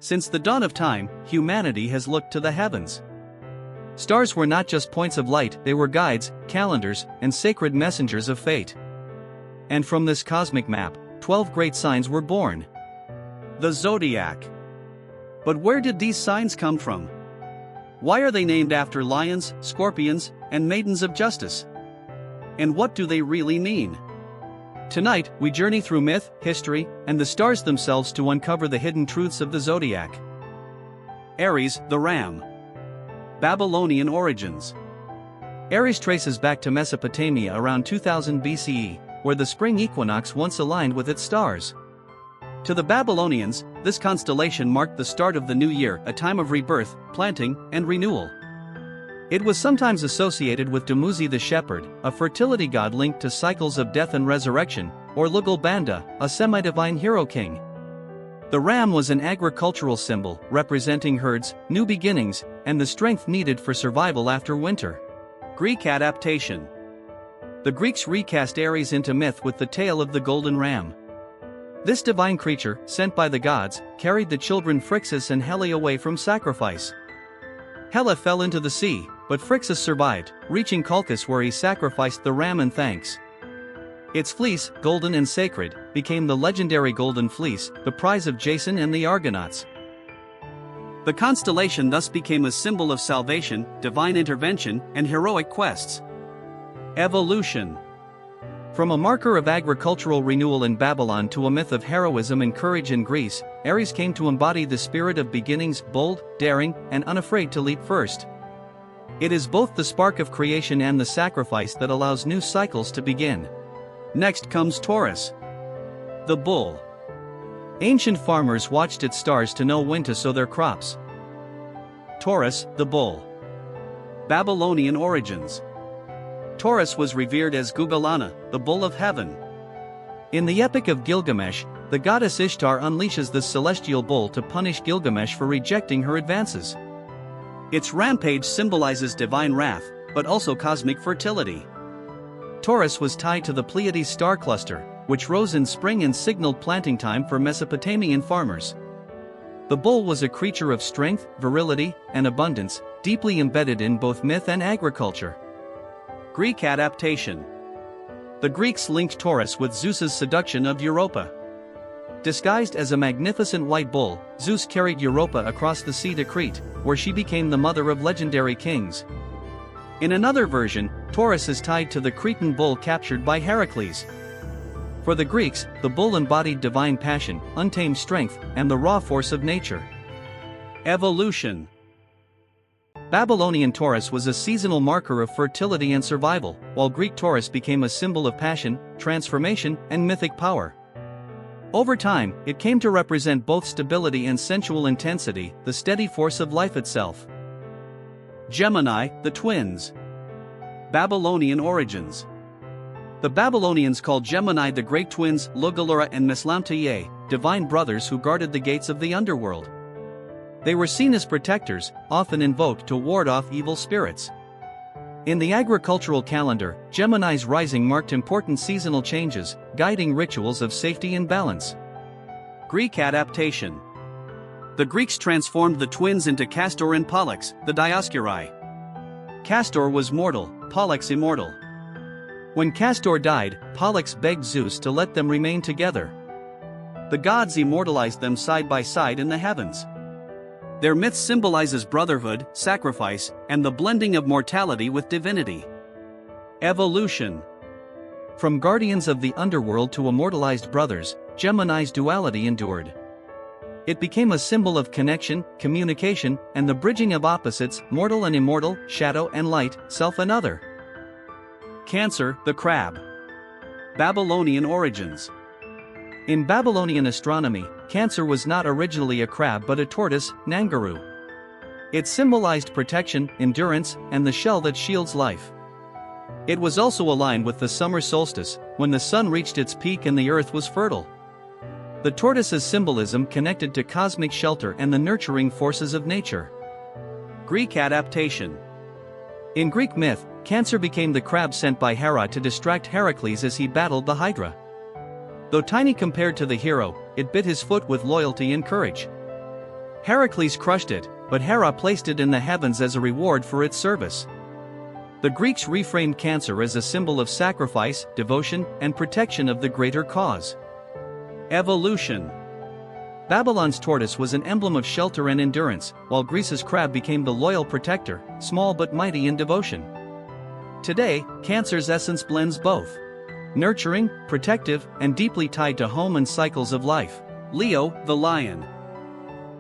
Since the dawn of time, humanity has looked to the heavens. Stars were not just points of light, they were guides, calendars, and sacred messengers of fate. And from this cosmic map, 12 great signs were born. The Zodiac. But where did these signs come from? Why are they named after lions, scorpions, and maidens of justice? And what do they really mean? Tonight, we journey through myth, history, and the stars themselves to uncover the hidden truths of the Zodiac. Aries, the Ram. Babylonian origins. Aries traces back to Mesopotamia around 2000 BCE, where the spring equinox once aligned with its stars. To the Babylonians, this constellation marked the start of the new year, a time of rebirth, planting, and renewal. It was sometimes associated with Dumuzi the shepherd, a fertility god linked to cycles of death and resurrection, or Lugalbanda, a semi-divine hero king. The ram was an agricultural symbol, representing herds, new beginnings, and the strength needed for survival after winter. Greek adaptation. The Greeks recast Aries into myth with the tale of the golden ram. This divine creature, sent by the gods, carried the children Phrixus and Helle away from sacrifice. Helle fell into the sea, but Phrixus survived, reaching Colchis where he sacrificed the ram in thanks. Its fleece, golden and sacred, became the legendary Golden Fleece, the prize of Jason and the Argonauts. The constellation thus became a symbol of salvation, divine intervention, and heroic quests. Evolution. From a marker of agricultural renewal in Babylon to a myth of heroism and courage in Greece, Aries came to embody the spirit of beginnings, bold, daring, and unafraid to leap first. It is both the spark of creation and the sacrifice that allows new cycles to begin. Next comes Taurus. The bull. Ancient farmers watched its stars to know when to sow their crops. Taurus, the bull. Babylonian origins. Taurus was revered as Gugalana, the bull of heaven. In the Epic of Gilgamesh, the goddess Ishtar unleashes the celestial bull to punish Gilgamesh for rejecting her advances. Its rampage symbolizes divine wrath, but also cosmic fertility. Taurus was tied to the Pleiades star cluster, which rose in spring and signaled planting time for Mesopotamian farmers. The bull was a creature of strength, virility, and abundance, deeply embedded in both myth and agriculture. Greek adaptation. The Greeks linked Taurus with Zeus's seduction of Europa. Disguised as a magnificent white bull, Zeus carried Europa across the sea to Crete, where she became the mother of legendary kings. In another version, Taurus is tied to the Cretan bull captured by Heracles. For the Greeks, the bull embodied divine passion, untamed strength, and the raw force of nature. Evolution. Babylonian Taurus was a seasonal marker of fertility and survival, while Greek Taurus became a symbol of passion, transformation, and mythic power. Over time, it came to represent both stability and sensual intensity, the steady force of life itself. Gemini, the twins. Babylonian origins. The Babylonians called Gemini the Great Twins, Lugalura and Meslamtaye, divine brothers who guarded the gates of the underworld. They were seen as protectors, often invoked to ward off evil spirits. In the agricultural calendar, Gemini's rising marked important seasonal changes, guiding rituals of safety and balance. Greek adaptation. The Greeks transformed the twins into Castor and Pollux, the Dioscuri. Castor was mortal, Pollux immortal. When Castor died, Pollux begged Zeus to let them remain together. The gods immortalized them side by side in the heavens. Their myth symbolizes brotherhood, sacrifice, and the blending of mortality with divinity. Evolution. From guardians of the underworld to immortalized brothers, Gemini's duality endured. It became a symbol of connection, communication, and the bridging of opposites, mortal and immortal, shadow and light, self and other. Cancer, the crab. Babylonian origins. In Babylonian astronomy, Cancer was not originally a crab but a tortoise, Nangaru. It symbolized protection, endurance, and the shell that shields life. It was also aligned with the summer solstice, when the sun reached its peak and the earth was fertile. The tortoise's symbolism connected to cosmic shelter and the nurturing forces of nature. Greek adaptation. In Greek myth, Cancer became the crab sent by Hera to distract Heracles as he battled the Hydra. Though tiny compared to the hero, it bit his foot with loyalty and courage. Heracles crushed it, but Hera placed it in the heavens as a reward for its service. The Greeks reframed Cancer as a symbol of sacrifice, devotion, and protection of the greater cause. Evolution. Babylon's tortoise was an emblem of shelter and endurance, while Greece's crab became the loyal protector, small but mighty in devotion. Today, Cancer's essence blends both. Nurturing, protective, and deeply tied to home and cycles of life. Leo, the lion.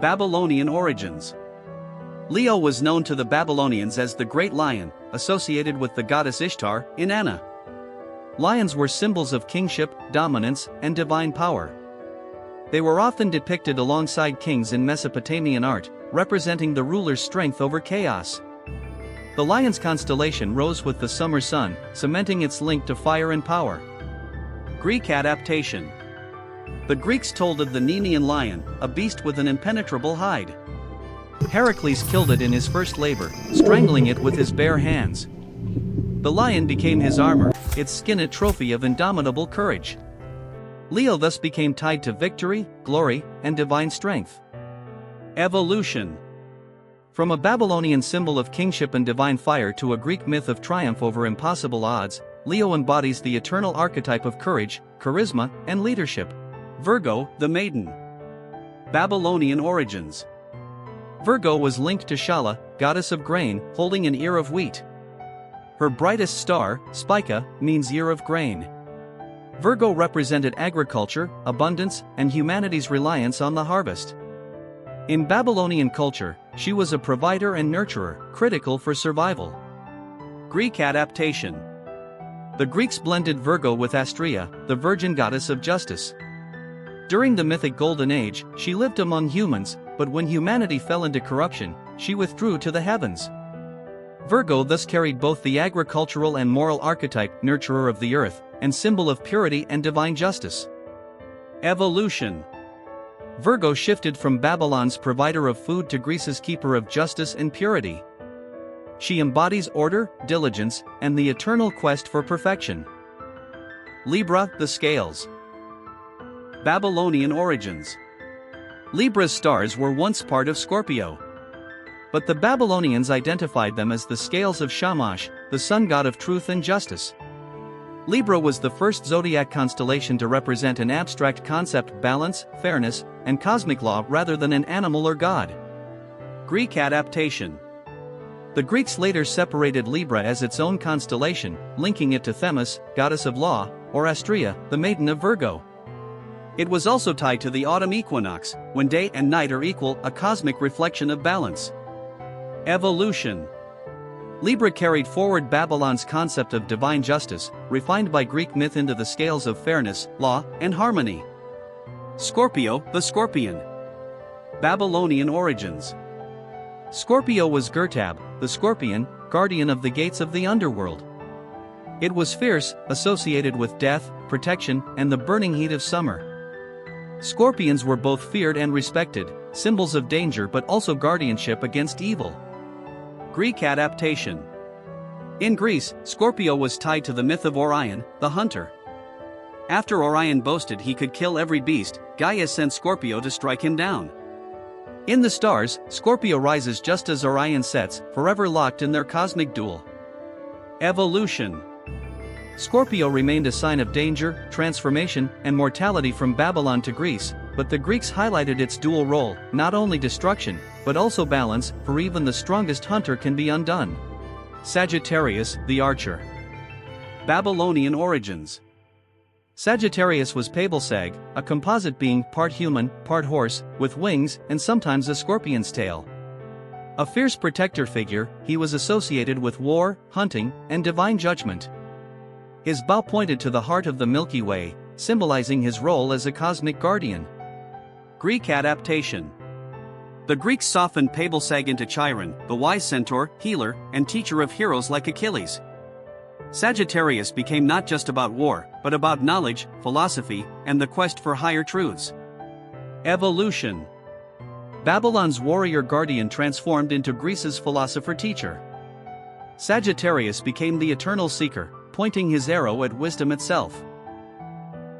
Babylonian origins. Leo was known to the Babylonians as the Great Lion, associated with the goddess Ishtar, Inanna. Lions were symbols of kingship, dominance, and divine power. They were often depicted alongside kings in Mesopotamian art, representing the ruler's strength over chaos. The lion's constellation rose with the summer sun, cementing its link to fire and power. Greek adaptation. The Greeks told of the Nemean lion, a beast with an impenetrable hide. Heracles killed it in his first labor, strangling it with his bare hands. The lion became his armor, its skin a trophy of indomitable courage. Leo thus became tied to victory, glory, and divine strength. Evolution. From a Babylonian symbol of kingship and divine fire to a Greek myth of triumph over impossible odds, Leo embodies the eternal archetype of courage, charisma, and leadership. Virgo, the maiden. Babylonian origins. Virgo was linked to Shala, goddess of grain, holding an ear of wheat. Her brightest star, Spica, means ear of grain. Virgo represented agriculture, abundance, and humanity's reliance on the harvest. In Babylonian culture, she was a provider and nurturer, critical for survival. Greek adaptation. The Greeks blended Virgo with Astrea, the virgin goddess of justice. During the mythic Golden Age, she lived among humans, but when humanity fell into corruption, she withdrew to the heavens. Virgo thus carried both the agricultural and moral archetype, nurturer of the earth, and symbol of purity and divine justice. Evolution. Virgo shifted from Babylon's provider of food to Greece's keeper of justice and purity. She embodies order, diligence, and the eternal quest for perfection. Libra, the scales. Babylonian origins. Libra's stars were once part of Scorpio. But the Babylonians identified them as the scales of Shamash, the sun god of truth and justice. Libra was the first zodiac constellation to represent an abstract concept, balance, fairness, and cosmic law rather than an animal or god. Greek adaptation. The Greeks later separated Libra as its own constellation, linking it to Themis, goddess of law, or Astrea, the maiden of Virgo. It was also tied to the autumn equinox, when day and night are equal, a cosmic reflection of balance. Evolution. Libra carried forward Babylon's concept of divine justice, refined by Greek myth into the scales of fairness, law, and harmony. Scorpio, the scorpion. Babylonian origins. Scorpio was Gurtab, the scorpion, guardian of the gates of the underworld. It was fierce, associated with death, protection, and the burning heat of summer. Scorpions were both feared and respected, symbols of danger but also guardianship against evil. Greek adaptation. In Greece, Scorpio was tied to the myth of Orion, the hunter. After Orion boasted he could kill every beast, Gaia sent Scorpio to strike him down. In the stars, Scorpio rises just as Orion sets, forever locked in their cosmic duel. Evolution. Scorpio remained a sign of danger, transformation, and mortality from Babylon to Greece, but the Greeks highlighted its dual role, not only destruction, but also balance, for even the strongest hunter can be undone. Sagittarius, the archer. Babylonian origins. Sagittarius was Pablesag, a composite being part human, part horse, with wings and sometimes a scorpion's tail. A fierce protector figure, he was associated with war, hunting, and divine judgment. His bow pointed to the heart of the Milky Way, symbolizing his role as a cosmic guardian. Greek adaptation. The Greeks softened Pablesag into Chiron, the wise centaur, healer, and teacher of heroes like Achilles. Sagittarius became not just about war, but about knowledge, philosophy, and the quest for higher truths. Evolution. Babylon's warrior guardian transformed into Greece's philosopher-teacher. Sagittarius became the eternal seeker, pointing his arrow at wisdom itself.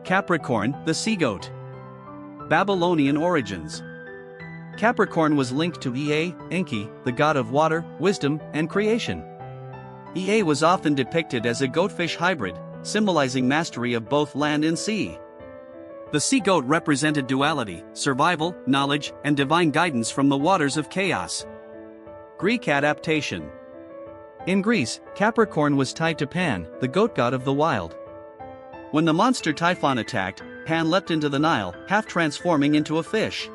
Capricorn, the sea goat. Babylonian origins. Capricorn was linked to Ea, Enki, the god of water, wisdom, and creation. Ea was often depicted as a goatfish hybrid, symbolizing mastery of both land and sea. The sea goat represented duality, survival, knowledge, and divine guidance from the waters of chaos. Greek adaptation. In Greece, Capricorn was tied to Pan, the goat god of the wild. When the monster Typhon attacked, Pan leapt into the Nile, half transforming into a fish.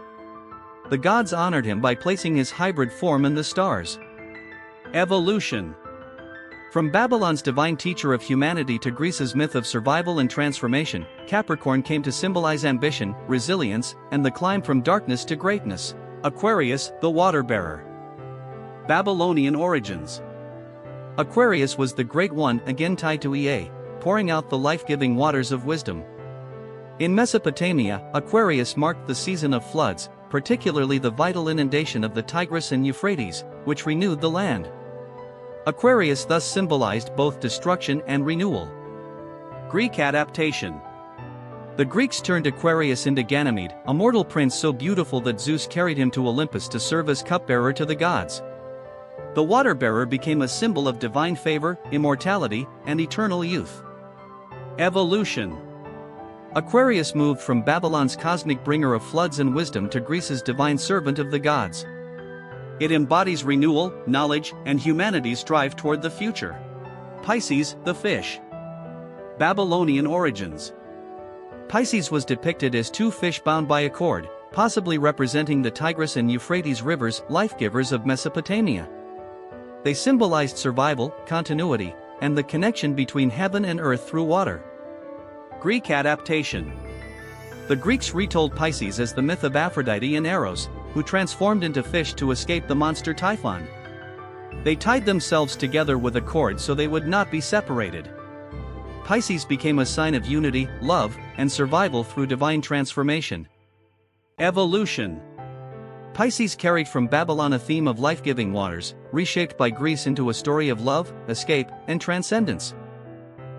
The gods honored him by placing his hybrid form in the stars. Evolution. From Babylon's divine teacher of humanity to Greece's myth of survival and transformation, Capricorn came to symbolize ambition, resilience, and the climb from darkness to greatness. Aquarius, the water bearer. Babylonian origins. Aquarius was the Great One, again tied to Ea, pouring out the life-giving waters of wisdom. In Mesopotamia, Aquarius marked the season of floods, particularly the vital inundation of the Tigris and Euphrates, which renewed the land. Aquarius thus symbolized both destruction and renewal. Greek adaptation. The Greeks turned Aquarius into Ganymede, a mortal prince so beautiful that Zeus carried him to Olympus to serve as cupbearer to the gods. The water-bearer became a symbol of divine favor, immortality, and eternal youth. Evolution. Aquarius moved from Babylon's cosmic bringer of floods and wisdom to Greece's divine servant of the gods. It embodies renewal, knowledge, and humanity's drive toward the future. Pisces, the fish. Babylonian origins. Pisces was depicted as two fish bound by a cord, possibly representing the Tigris and Euphrates rivers, life-givers of Mesopotamia. They symbolized survival, continuity, and the connection between heaven and earth through water. Greek adaptation. The Greeks retold Pisces as the myth of Aphrodite and Eros, who transformed into fish to escape the monster Typhon. They tied themselves together with a cord so they would not be separated. Pisces became a sign of unity, love, and survival through divine transformation. Evolution. Pisces carried from Babylon a theme of life-giving waters, reshaped by Greece into a story of love, escape, and transcendence.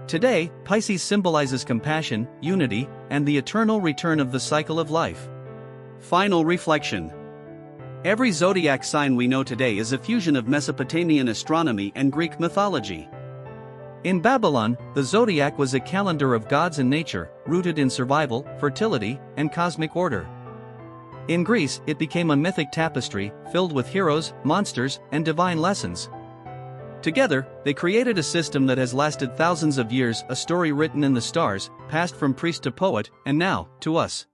Today, Pisces symbolizes compassion, unity, and the eternal return of the cycle of life. Final reflection. Every zodiac sign we know today is a fusion of Mesopotamian astronomy and Greek mythology. In Babylon, the zodiac was a calendar of gods and nature, rooted in survival, fertility, and cosmic order. In Greece, it became a mythic tapestry, filled with heroes, monsters, and divine lessons. Together, they created a system that has lasted thousands of years, a story written in the stars, passed from priest to poet, and now, to us.